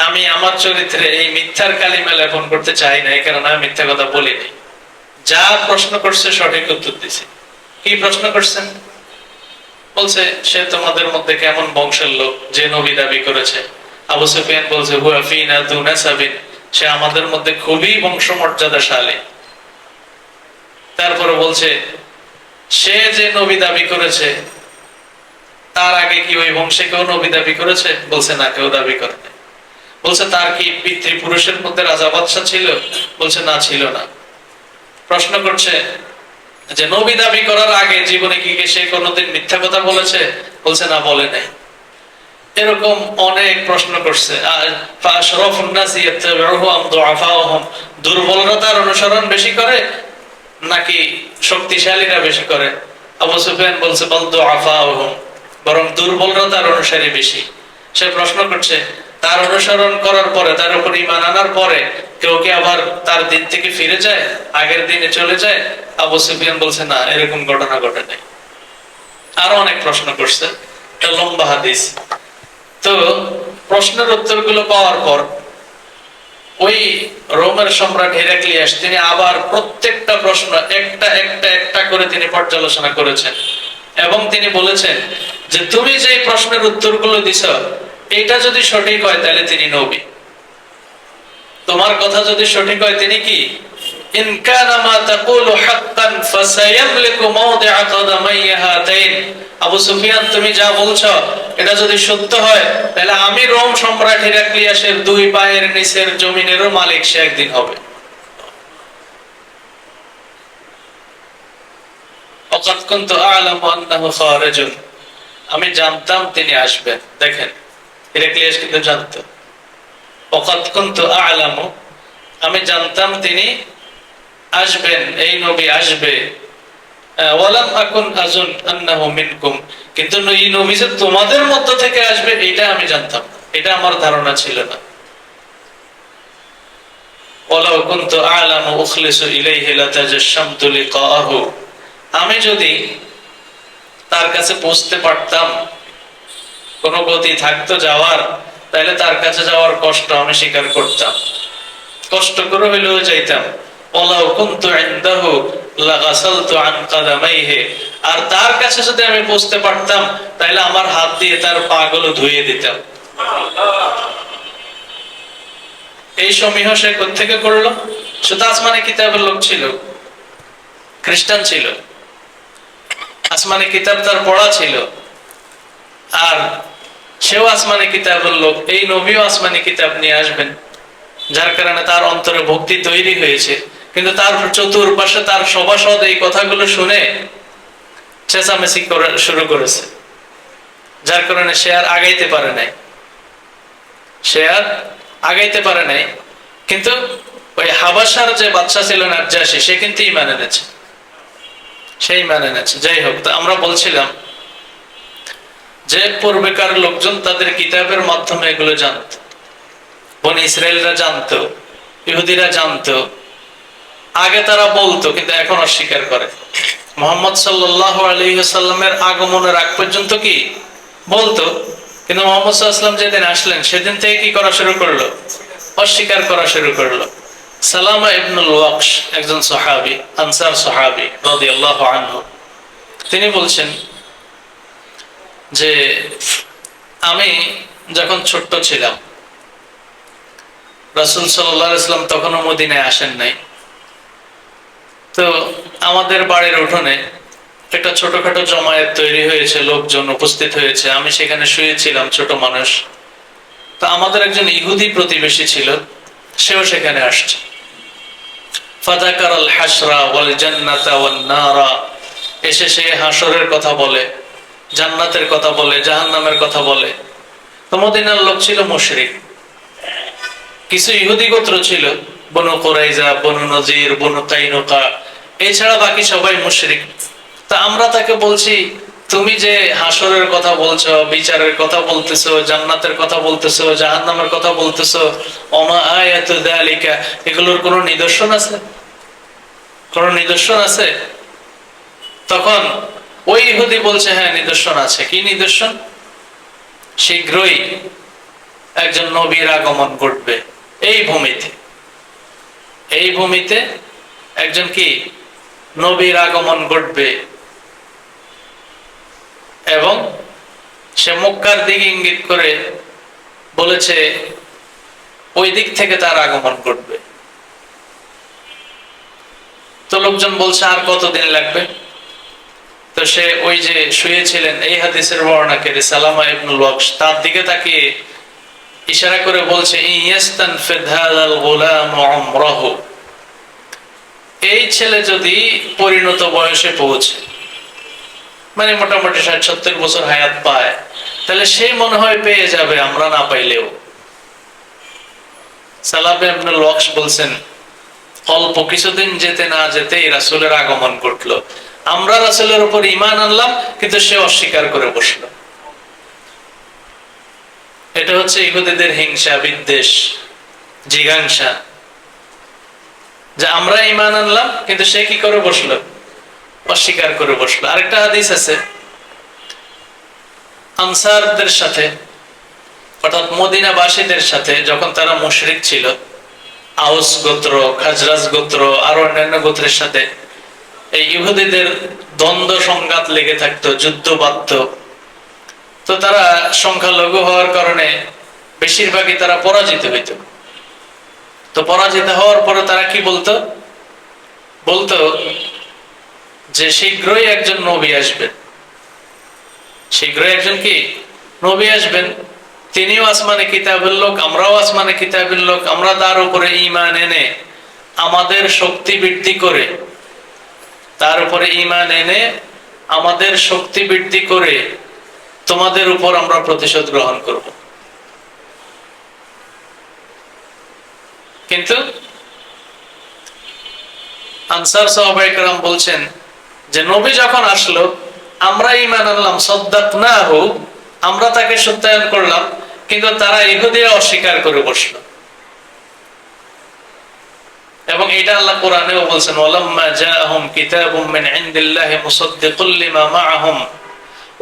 আমি আমার চরিত্রে এই মিথ্যার কালিমা লেপন করতে চাই না, এই কারণে আমি মিথ্যা কথা বলিনি। যা প্রশ্ন করছে সঠিক উত্তর দিছে। কি প্রশ্ন করছেন? বলছে সে তোমাদের মধ্যে কেমন বংশের লোক যে নবী দাবি করেছে। আবু সুফিয়ান বলছে হুয়া ফিনা দু নাসাবিন, সে আমাদের মধ্যে খুবই বংশমর্যাদাশালী। তারপরে বলছে সে যে নবী দাবি করেছে তার আগে কি ওই বংশে কেউ নবী দাবি করেছে? বলছে না, কেউ দাবি করে না। বলছে তার কি পিতৃপুরুষের মধ্যে রাজা বাদশা ছিল? বলছে না, ছিল না। প্রশ্ন করছে যে নবী দাবি করার আগে জীবনে কি সে কোনোদিন মিথ্যা কথা বলেছে? বলছে না, বলে নাই। এরকম অনেক প্রশ্ন করছে। দুর্বলরা তার অনুসরণ বেশি করে নাকি শক্তিশালীরা বেশি করে? আবু সুফিয়ান বলছে বল দুআফাহুম, বরং দুর্বলরা তার অনুসারী বেশি। সে প্রশ্ন করছে তার অনুসরণ করার পরে, তার উপর ঈমান আনার পরে কেউ কি আবার তার দিন থেকে ফিরে যায়, আগের দিনে চলে যায়? আবু সুফিয়ান বলছে না, এরকম ঘটনা ঘটে নাই। আরো অনেক প্রশ্ন করছে, একটা লম্বা হাদিস। তো প্রশ্নের উত্তরগুলো পাওয়ার পর ওই রোমের সম্রাট হেরাক্লিয়াস তিনি আবার প্রত্যেকটা প্রশ্ন একটা একটা একটা করে তিনি পর্যালোচনা করেছেন, এবং তিনি বলেছেন যে তুমি যে প্রশ্নের উত্তরগুলো দিছ এটা যদি সঠিক হয় তাহলে তিনি নবী, তোমার কথা যদি সঠিক হয় তিনি কি? ইন কানা মা তাকুলু হাক্কান ফাসায়ামলিকু মাওদিআ কাদামাইহি হাতাইন। আবু সুফিয়ান তুমি যা বলছো এটা যদি সত্য হয় তাহলে আমি রোম সম্রাট হেরাক্লিয়াসের দুই পায়ের নিচের জমিনেরও মালিক সে একদিন হবে। ওয়াকাদ কুনতু আ'লামু আন্নাহু খারিজুন, আমি জানতাম তিনি আসবেন। দেখেন হেরাক্লিয়াস কিন্তু জানতো। ওয়াকাদ কুনতু আ'লামু, আমি জানতাম তিনি আসবেন, এই নবী আসবে। ওয়ালাম আকুন আযুন আন্নাহু মিনকুম, কিন্তু এই নবী যে তোমাদের মধ্য থেকে আসবে এটা আমি জানতাম না, এটা আমার ধারণা ছিল না। ওয়ালাউ কুনতু আ'লামু উখলিসু ইলাইহি লাতাজাশশামতু লিকাআহু, আমি যদি তার কাছে পৌঁছতে পারতাম, কোন গতি থাকতো যাওয়ার, তাহলে তার কাছে যাওয়ার কষ্ট আমি স্বীকার করতাম, কষ্ট করে হইলেও যাইতাম। ওয়ালাউ কুনতু ইনদাহু লাগাসালতু আন কাদামাইহি, আর তার কাছে যদি আমি পৌঁছতে পারতাম তাহলে আমার হাত দিয়ে তার পা গুলো ধুইয়ে দিতাম। এই সমীহ সে কোত্থেকে করলো? সে তো আসমানি কিতাবের লোক ছিল, খ্রিস্টান ছিল, আসমানি কিতাব তার পড়া ছিল, আর সেও আসমানি কিতাবের লোক, এই নবীও আসমানি কিতাব নিয়ে আসবেন, যার কারণে তার অন্তরে ভক্তি তৈরি হয়েছে। কিন্তু তার চতুর্পাশে তার সভাসদ এই কথাগুলো শুনে চেঁচামেচি শুরু করেছে, যার কারণে সে আর আগাইতে পারে নাই, সে আর আগাইতে পারে নাই। কিন্তু ওই হাবাসার যে বাদশা ছিল নাজ্জাশী, সে কিন্তু ঈমান এনেছে, সেই ঈমান এনেছে। যাই হোক, তো আমরা বলছিলাম যে পূর্বেকার লোকজন তাদের কিতাবের মাধ্যমে এগুলো জানত, বনি ইসরায়েলরা জানতো, ইহুদিরা জানতো, আগে তারা বলতো কিন্তু এখন অস্বীকার করে। মুহাম্মদ সাল্লাল্লাহু আলাইহি ওয়াসাল্লামের আগমনের আগ পর্যন্ত কি বলতো, কিন্তু মুহাম্মদ সাল্লাল্লাহু আলাইহি ওয়াসাল্লাম যেদিন আসলেন সেদিন থেকে কি করা শুরু করলো? অস্বীকার করা শুরু করলো। সালামা ইবনুল ওয়াকশ, একজন সাহাবী, আনসার সাহাবী রাদিয়াল্লাহু আনহু, তিনি বলছেন যে আমি যখন ছোট্ট ছিলাম, রাসূল সাল্লাল্লাহু আলাইহি ওয়াসাল্লাম তখনও মদিনায় আসেন নাই, তো আমাদের বাড়ির উঠোনে একটা ছোটখাটো জমায়েত তৈরি হয়েছে, লোকজন উপস্থিত হয়েছে, আমি সেখানে শুয়েছিলাম, ছোট মানুষ। তো আমাদের একজন ইহুদি প্রতিবেশী ছিল, সেও সেখানে আসছে। ফাযাকারাল হাসরা ওয়াল জান্নাতা ওয়ান নারা, এসে সে হাসরের কথা বলে, জান্নাতের কথা বলে, জাহান্নামের কথা বলে। তো মদিনার লোক ছিল মুশরিক, কিছু ইহুদি গোত্র ছিল, বনু কুরাইজা, বনু নজির, বনু কাইনুকা, এছাড়া বাকি সবাই মুশরিক। তা আমরা তাকে বলছি, তুমি যে হাসরের কথা বলছো, বিচারের কথা বলতেছো, জান্নাতের কথা বলতেছো, জাহান্নামের কথা বলতেছো, ওমা আয়াতু যালিকা, এগুলোর কোনো নিদর্শন আছে? কোন নিদর্শন আছে? তখন ওই ইহুদি বলছে, হ্যাঁ নিদর্শন আছে। কি নিদর্শন? শীঘ্রই একজন নবীর আগমন ঘটবে এই ভূমিতে, এই ভূমিতে একজন কি নবীর আগমন ঘটবে, এবং সে মক্কার দিকে ইঙ্গিত করে বলেছে ওই দিক থেকে তার আগমন ঘটবে। তো লোকজন বলছে আর কতদিন লাগবে? তো সে ওই যে শুয়েছিলেন এই হাদিসের বর্ণনাকারী সালামা ইবনুল ওয়াকশ, তার দিকে তাকিয়ে ইশারা করে বলছে, ইয়াস্তানফিদ হাযাল গুলাম উমরাহু, এই ছেলে যদি পরিণত বয়সে পৌঁছে, মানে মোটামুটি 60-70 বছর হায়াত পায়, তাহলে সে মনে হয় পেয়ে যাবে, আমরা না পাইলেও। সালামা ইবনুল ওয়াকশ বলছেন, অল্প কিছুদিন যেতে না যেতেই রাসূলের আগমন ঘটলো। আমরা রাসূলের উপর ঈমান আনলাম, কিন্তু সে অস্বীকার করে বসলো। এটা হচ্ছে ইহুদিদের হিংসা, বিদ্বেষ, জিঘাংসা, যে আমরা ঈমান আনলাম কিন্তু সে কি করে বসলো? অস্বীকার করে বসলো। আরেকটা হাদিস আছে, আনসারদের সাথে অর্থাৎ মদিনাবাসীদের সাথে যখন তারা মুশরিক ছিল, আউস গোত্র, খাজরাজ গোত্র, আরো অন্যান্য গোত্রের সাথে এই ইহুদিদের দ্বন্দ্ব সংঘাত লেগে থাকতো, যুদ্ধ বাঁধত। তো তারা সংখ্যালঘু হওয়ার কারণে বেশিরভাগই তারা পরাজিত হইত। তো পরাজিত হওয়ার পরে তারা কি বলতো? বলতো যে শীঘ্রই একজন নবী আসবেন, শীঘ্রই একজন কি নবী আসবেন, তিনিও আসমানে কিতাবের লোক, আমরাও আসমানে কিতাবের লোক, আমরা তার উপরে ঈমান এনে আমাদের শক্তি বৃদ্ধি করে, তার উপরে ঈমান এনে আমাদের শক্তি বৃদ্ধি করে তোমাদের উপর আমরা প্রতিশোধ গ্রহণ করব। কিন্তু আনসার সাহাবায়ে কেরাম বলছেন যে নবী যখন আসলো আমরা ঈমান আনলাম, সাদ্দাকনাহু, আমরা তাকে সত্যায়ন করলাম, কিন্তু তারা ইহুদিরা অস্বীকার করে বসলো। এবং এটা আল্লাহ কোরআনেও বলছেন, ওয়ালাম্মা জাআহুম কিতাবুম মিন ইনদিল্লাহি মুসাদ্দিকুল লিমা মাআহুম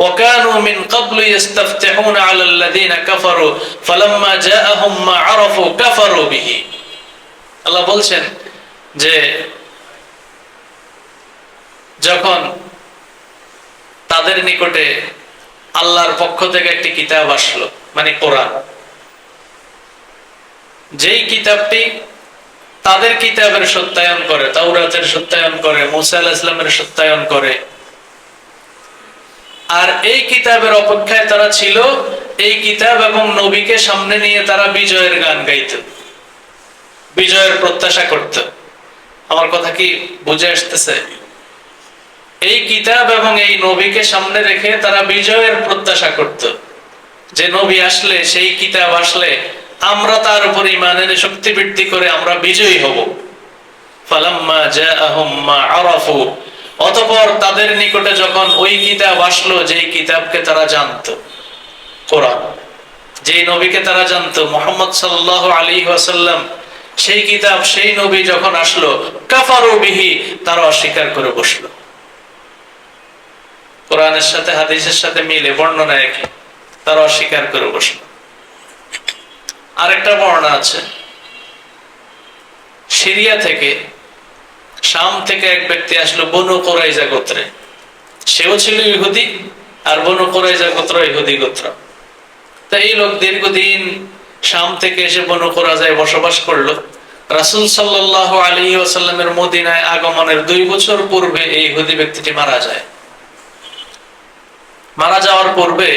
ওয়া কানু মিন ক্বাবলু ইস্তাফতিহুনা আলাল লাযিনা কাফারু ফালাম্মা জাআহুম মা আরাফু কাফারু বিহি। আল্লাহ বলছেন যে যখন তাদের নিকটে আল্লাহর পক্ষ থেকে একটি কিতাব আসলো, মানে কোরআন, যেই কিতাবটি তাদের কিতাবের সত্যায়ন করে, তাওরাতের সত্যায়ন করে, মুসা আলাইহিস সালামের সত্যায়ন করে, আর এই কিতাবের অপেক্ষায় তারা ছিল, এই কিতাব এবং নবীকে সামনে নিয়ে তারা বিজয়ের গান গাইত, বিজয়ের প্রত্যাশা করত। আমার কথা কি বুঝে আসতেছে? এই কিতাব এবং এই নবীকে সামনে রেখে তারা বিজয়ের প্রত্যাশা করত, যে নবী আসলে, সেই কিতাব আসলে আমরা তার উপর ঈমান এনে শক্তি বৃদ্ধি করে আমরা বিজয়ী হব। ফালাম্মা জাআহুম মা আরাফু, অতঃপর তাদের নিকটে যখন ওই কিতাব আসলো, যেই কিতাবকে তারা জানতো, কোরআন, যেই নবীকে তারা জানতো, মুহাম্মদ সাল্লাল্লাহু আলাইহি ওয়াসাল্লাম, সেই কিতাব, সেই নবী যখন আসলো, কাফারু বিহি, তারা অস্বীকার করে বসলো। কোরআনের সাথে হাদিসের সাথে মিলে বর্ণনা একই, তারা অস্বীকার করে বসলো। আরেকটা বর্ণনা আছে, সিরিয়া থেকে, শাম থেকে এক ব্যক্তি আসলো বনু কুরাইজা গোত্রে, সেও ছিল ইহুদি, আর বনু কুরাইজা গোত্র ইহুদি গোত্র। তাই এই লোক দীর্ঘদিন শাম থেকে এসে বনু কুরাইজায় বসবাস করলো। রাসূল সাল্লাল্লাহু আলাইহি ওয়াসাল্লামের মদিনায় আগমনের 2 বছর পূর্বে এই ইহুদি ব্যক্তিটি মারা যায়। মারা যাওয়ার পূর্বে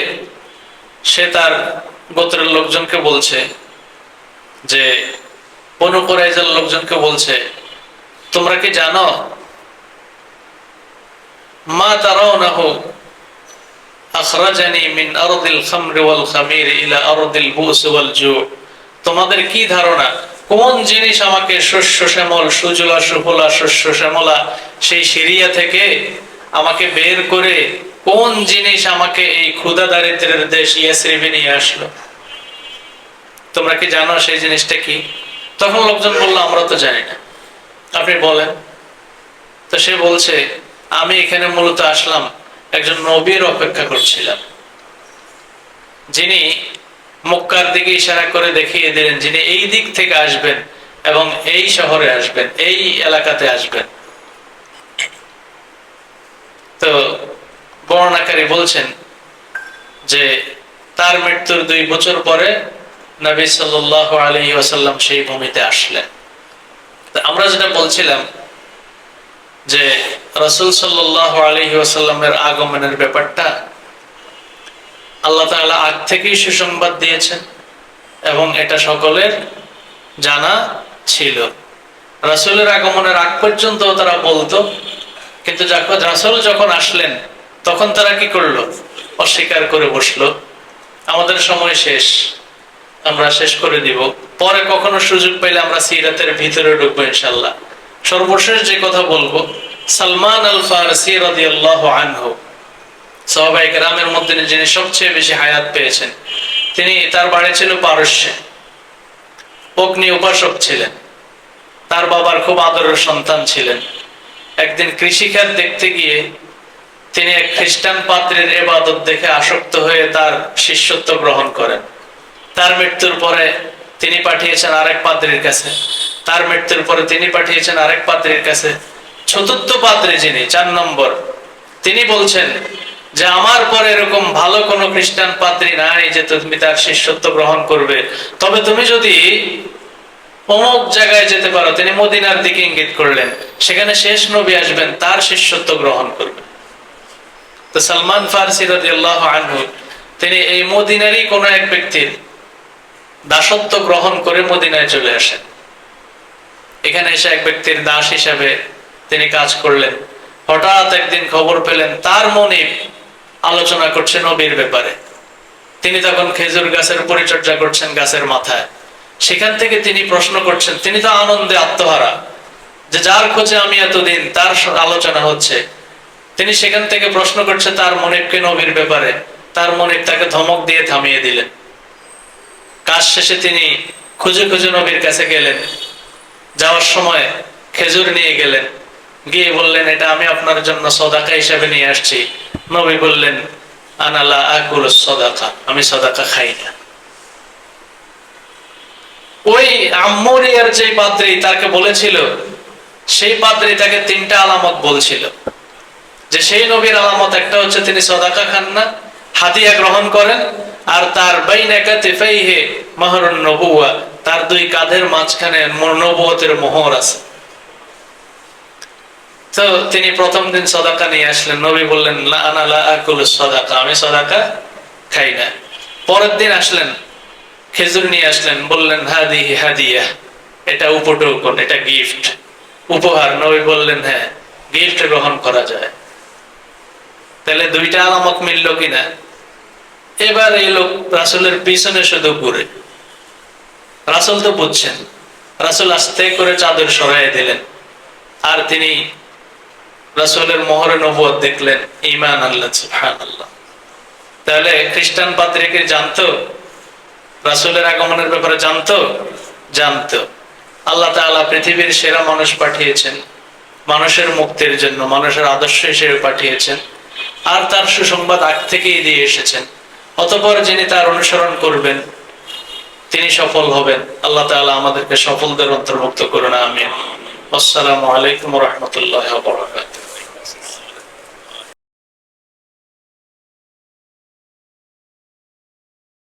সে তার গোত্রের লোকজনকে বলছে, যে বনু কুরাইজার লোকজনকে বলছে, তোমরা কি জানো, মা তারাউনাহু আখরাজানি মিন আরদিল খামরি ওয়াল খামির ইলা আরদিল বুস ওয়াল জু, তোমাদের কি ধারণা, কোন জিনিস আমাকে শস্য শ্যামল, সুজলা সুফলা, শস্য শ্যামলা সেই সিরিয়া থেকে আমাকে বের করে, কোন জিনিস আমাকে এই ক্ষুধা দারিদ্রের দেশ ইয়াসরিবে নিয়ে আসলো? তোমরা কি জানো সেই জিনিসটা কি? তখন লোকজন বললো, আমরা তো জানি না, আপনি বলেন। তো সে বলছে, আমি এখানে মূলত আসলাম একজন নবীর অপেক্ষা করছিলাম, যিনি মক্কার দিকে ইশারা করে দেখিয়ে দিলেন, যিনি এই দিক থেকে আসবেন এবং এই শহরে আসবেন, এই এলাকাতে আসবেন। তো বর্ণনাকারী বলছেন যে তার মৃত্যুর 2 বছর পরে নবী সাল্লাল্লাহু আলাইহি ওয়াসাল্লাম সেই ভূমিতে আসলেন। আমরা যেটা বলছিলাম যে রাসূল সাল্লাল্লাহু আলাইহি ওয়াসাল্লামের আগমনের ব্যাপারটা আল্লাহ তাআলা আগ থেকেই সুসংবাদ দিয়েছেন এবং এটা সকলের জানা ছিল। রাসূলের আগমনের আগ পর্যন্ত তারা বলতো, কিন্তু যখন রাসূল যখন আসলেন তখন তারা কি করলো? অস্বীকার করে বসলো। আমাদের সময় শেষ, আমরা শেষ করে দিব, পরে কখনো সুযোগ পাইলে আমরা সিরাতের ভিতরে ঢুকবো ইনশাআল্লাহ। সর্বশেষ যে কথা বলবো, সালমান আল ফারসি রাদিয়াল্লাহু আনহু, সাহাবায়ে কেরামের মধ্যে যিনি সবচেয়ে বেশি হায়াত পেয়েছেন, তিনি, তার বাড়ি ছিল পারস্যে, অগ্নি উপাসক ছিলেন, তার বাবার খুব আদরের সন্তান ছিলেন। একদিন কৃষিখাত দেখতে গিয়ে তিনি এক খ্রিস্টান পাত্রের ইবাদত দেখে আসক্ত হয়ে তার শিষ্যত্ব গ্রহণ করেন। তার মৃত্যুর পরে তিনি পাঠিয়েছেন আরেক পাদ্রীর কাছে, তার মৃত্যুর পরে তিনি পাঠিয়েছেন আরেক পাদ্রীর কাছে। চতুর্থ পাদ্রী, যিনি 4 নম্বর, তিনি বলছেন যে আমার পরে এরকম ভালো কোনো খ্রিস্টান পাদ্রী নাই যে তুমি তার শিষ্যত্ব গ্রহণ করবে, তবে তুমি যদি অমুক জায়গায় যেতে পারো, তিনি মদিনার দিকে ইঙ্গিত করলেন, সেখানে শেষ নবী আসবেন, তার শিষ্যত্ব গ্রহণ করবে। তো সালমান ফারসি রাদিয়াল্লাহু আনহু তিনি এই মদিনারই কোন এক ব্যক্তির দাসত্ব গ্রহণ করে মদিনায় চলে আসেন। এখানে এসে এক ব্যক্তির দাস হিসাবে তিনি কাজ করলেন। হঠাৎ একদিন খবর পেলেন তার মনিব আলোচনা করছে নবীর ব্যাপারে। তিনি তখন খেজুর গাছের পরিচর্যা করছেন গাছের মাথায়। সেখান থেকে তিনি প্রশ্ন করছেন, তিনি তো আনন্দে আত্মহারা যে যার খোঁজে আমি এতদিন, তার আলোচনা হচ্ছে। তিনি সেখান থেকে প্রশ্ন করছে তার মনিবকে নবীর ব্যাপারে, তার মনিব তাকে ধমক দিয়ে থামিয়ে দিলেন। কাজ শেষে তিনি খুঁজে খুঁজে নবীর কাছে গেলেন, যাওয়ার সময় খেজুর নিয়ে গেলেন, গিয়ে বললেন এটা আমি আপনার জন্য সদাকা হিসাবে নিয়ে আসছি। নবী বললেন আনা লা আকুলু সদাকা, আমি সদাকা খাই না। ওই আম্মরিয়ার যে পাদ্রী তাকে বলেছিল, সেই পাদ্রী তাকে তিনটা আলামত বলছিল, যে সেই নবীর আলামত একটা হচ্ছে তিনি সদাকা খান না, হাদিয়া গ্রহণ করেন, আর তার বাইনা কাতিফাইহি মাহরুন নবুওয়া, তার দুই কাঁধের মাঝখানে নবুয়তের মোহর আছে। তো তিনি প্রথম দিন সদাকা নিয়ে আসলেন, নবী বললেন লা আনা লা আকুলু সদাকা, আমি সদাকা খাই না। পরের দিন আসলেন, খেজুর নিয়ে আসলেন, বললেন হাদিহি হাদিয়া, এটা উপঢৌকন, এটা গিফট, উপহার। নবী বললেন হ্যাঁ, গিফট গ্রহণ করা যায়। তাহলে দুইটা আলামত মিলল কিনা? এবার এই লোক রাসূলের পিছনে শুধু ঘুরে। রাসূল তো বুঝছেন, রাসূল আস্তে করে চাদর সরাই দিলেন, আর তিনি রাসূলের মোহরে নবুয়ত দেখলেন, ঈমান আল্লাহ সুবহানাল্লাহ। তাহলে খ্রিস্টান পাদ্রীকে জানতো, রাসূলের আগমনের ব্যাপারে জানতো। আল্লাহ তাআলা পৃথিবীর সেরা মানুষ পাঠিয়েছেন মানুষের মুক্তির জন্য, মানুষের আদর্শ হিসেবে পাঠিয়েছেন, আর তার সুসংবাদ আগ থেকেই দিয়ে এসেছেন। অতঃপর যিনি তার অনুসরণ করবেন তিনি সফল হবেন। আল্লাহ তাআলা আমাদেরকে সফলদের অন্তর্ভুক্ত করুন, আমিন। আসসালামু আলাইকুম ওয়া রাহমাতুল্লাহি ওয়া বারাকাতুহু।